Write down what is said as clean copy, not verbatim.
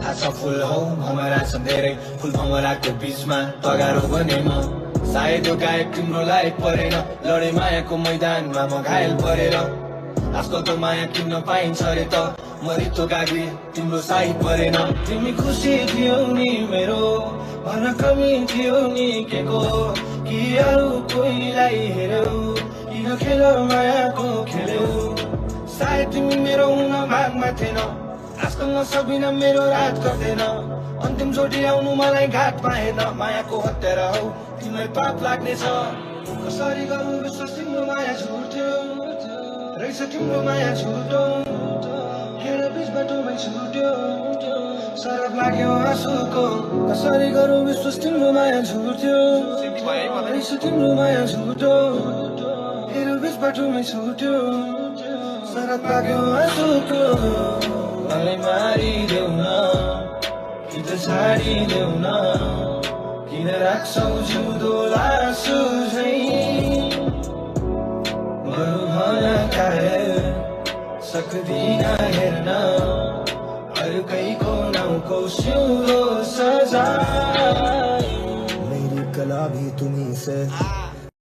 आशा फुल हौ भमरा छ धेरै फुल भमराको बीचमा तगारो बने म सायद यो गायक तिम्रो लायक परेन लडे मायाको मैदानमा म घायल परेर आजकल त माया किन्न पाइन्छ रे त मरितो गाग्री तिम्रो साई परेन तिमी खुसी थियौ नि मेरो भन्न कमी थियो नि के को कि अरू कोहीलाई हेर्यौ किन खेल मायाको खेल्यौ सायद तिमी मेरो हुन भागमा थिएन आजकल नसकिन मेरो रात कटेन अन्तिम चोटि आउनु मलाई घाट पाएन मायाको हत्यारा हौ तिमीलाई पाप लाग्नेछ कसरी गरौँ विश्वास तिम्रो माया छुट्यो रहेछ तिम्रो माया छुट्यो खेर बिच बाटोमै छुट्यो सरक लाग्यो आँसुको कसरी गरौँ विश्वास तिम्रो माया छुट्यो रहेछ तिम्रो माया छुट्यो खेर बिच बाटोमै छुट्यो सरक लाग्यो आँसुको मलाई मारिदेऊ न कि त छाडिदेऊ न किन राख्छौ जिउँदो लासु झै बरु भन कायर सक्दिन हेर्न अर्कैको नाउँको सिउँदो सजाय मेरी कला भी तुम्ही से